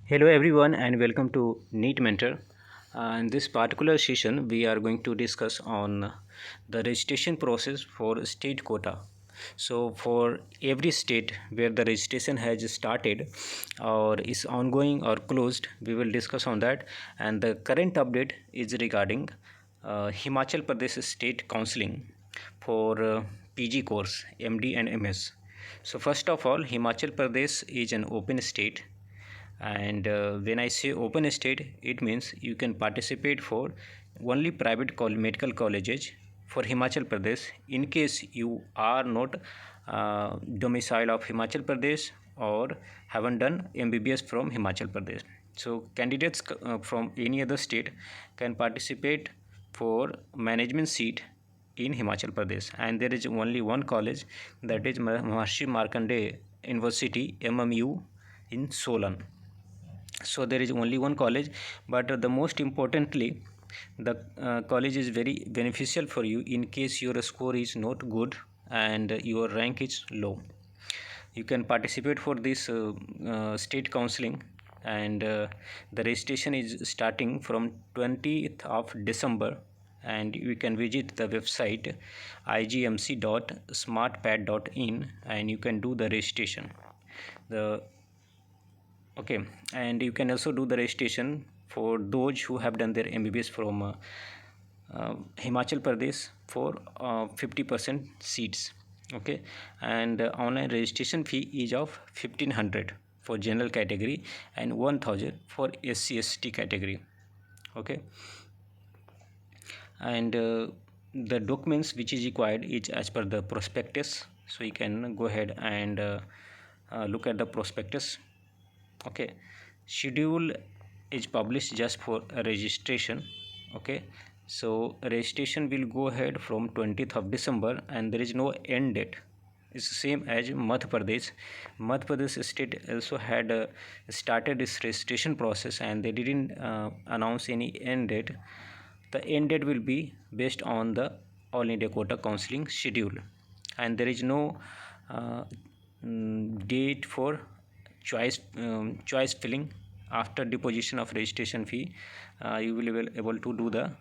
Hello everyone and welcome to NEET Mentor. In this particular session, we are going to discuss on the registration process for state quota. So for every state where the registration has started or is ongoing or closed, we will discuss on that. And the current update is regarding Himachal Pradesh State Counseling for PG course, MD and MS. So first of all, Himachal Pradesh is an open state, and when I say open state, it means you can participate for only private medical colleges for Himachal Pradesh in case you are not domicile of Himachal Pradesh or haven't done MBBS from Himachal Pradesh. So candidates from any other state can participate for management seat in Himachal Pradesh, and there is only one college, that is Maharshi Markandeya University MMU in Solan. So there is only one college, but the most importantly, the college is very beneficial for you in case your score is not good and your rank is low. You can participate for this state counseling, and the registration is starting from 20th of December, and you can visit the website igmc.smartpad.in and you can do the registration. The Okay, and you can also do the registration for those who have done their MBBS from Himachal Pradesh for 50% seats. Okay, and online registration fee is of 1500 for general category and 1000 for SC/ST category. Okay, and the documents which is required is as per the prospectus. So you can go ahead and look at the prospectus. Okay, schedule is published just for a registration. Okay, so registration will go ahead from 20th of December and there is no end date. It's the same as Madhya Pradesh. Madhya Pradesh state also had started this registration process and they didn't announce any end date. The end date will be based on the All India Quota Counseling schedule, and there is no date for choice filling. After deposition of registration fee, you will be able to do the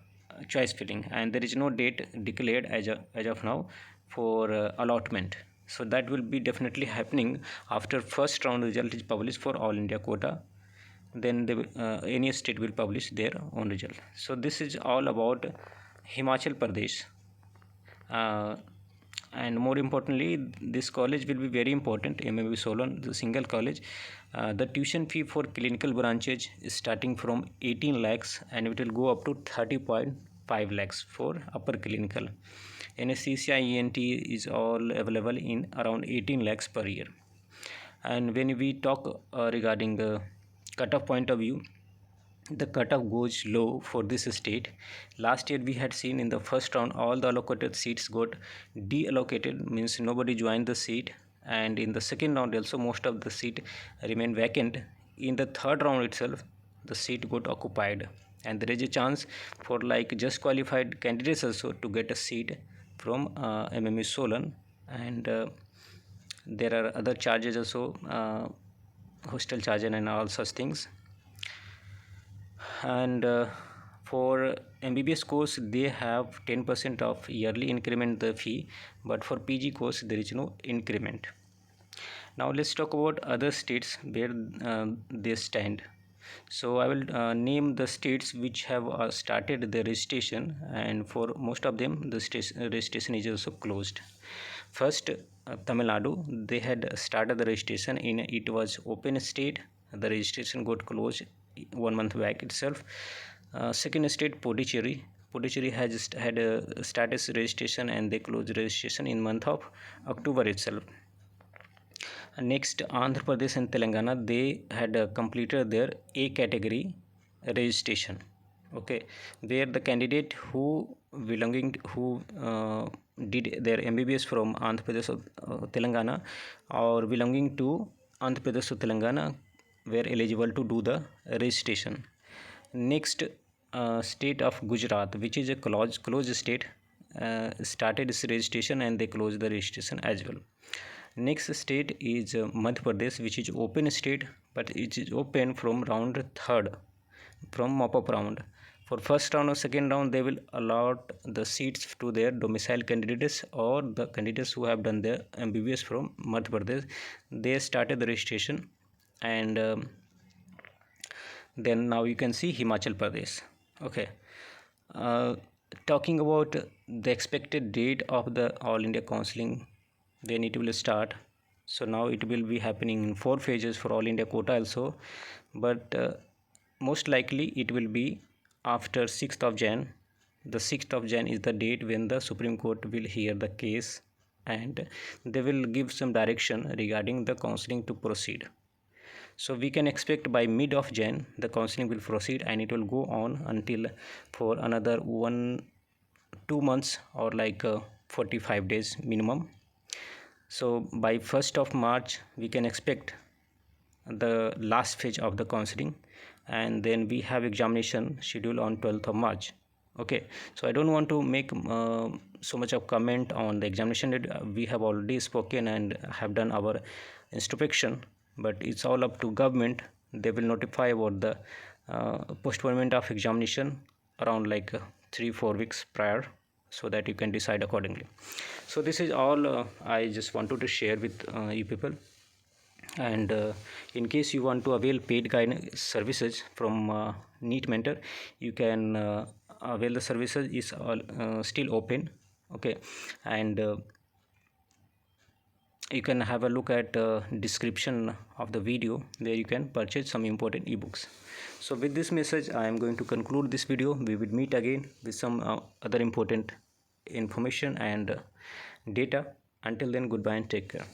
choice filling, and there is no date declared as of now for allotment. So that will be definitely happening after first round result is published for All India Quota. Then any state will publish their own result. So this is all about Himachal Pradesh. And more importantly, this college will be very important, MMU Solan, the single college. The tuition fee for clinical branches is starting from 18 lakhs and it will go up to 30.5 lakhs for upper clinical. Anesthesia ENT is all available in around 18 lakhs per year. And when we talk regarding the cutoff point of view, the cutoff goes low for this state. Last year we had seen in the first round all the allocated seats got deallocated, means nobody joined the seat, and in the second round also most of the seat remain vacant. In the third round itself the seat got occupied, and there is a chance for like just qualified candidates also to get a seat from MMU Solan. And there are other charges also, hostel charges and all such things. And for MBBS course they have 10% of yearly increment the fee, but for PG course there is no increment. Now let's talk about other states where they stand. So I will name the states which have started the registration, and for most of them the registration is also closed. First, Tamil Nadu, they had started the registration in, it was open state, the registration got closed 1 month back itself. Second state, Puducherry has had a status registration and they closed registration in month of October itself. Next, Andhra Pradesh and Telangana, they had completed their A category registration. Okay, where the candidate who did their MBBS from Andhra Pradesh or Telangana, or belonging to Andhra Pradesh or Telangana, were eligible to do the registration. Next, state of Gujarat, which is a closed state, started its registration and they closed the registration as well. Next state is Madhya Pradesh, which is open state, but it is open from round third, from mop-up round. For first round or second round, they will allot the seats to their domicile candidates or the candidates who have done their MBBS from Madhya Pradesh. They started the registration, and then now you can see Himachal Pradesh. Okay, talking about the expected date of the All India Counseling, when it will start. So now it will be happening in 4 phases for All India quota also, but most likely it will be after 6th of Jan. The 6th of Jan is the date when the Supreme Court will hear the case, and they will give some direction regarding the counseling to proceed. So we can expect by mid of Jan the counseling will proceed, and it will go on until for another 1-2 months, or like 45 days minimum. So by 1st of March we can expect the last phase of the counseling, and then we have examination schedule on 12th of March. Okay, so I don't want to make so much of comment on the examination. We have already spoken and have done our introspection, but it's all up to government. They will notify about the postponement of examination around like 3-4 weeks prior, so that you can decide accordingly. So this is all I just wanted to share with you people. And in case you want to avail paid guidance services from NEET Mentor, you can avail the services is still open. Okay, and you can have a look at description of the video, where you can purchase some important ebooks. So with this message I am going to conclude this video. We will meet again with some other important information and data. Until then, goodbye and take care.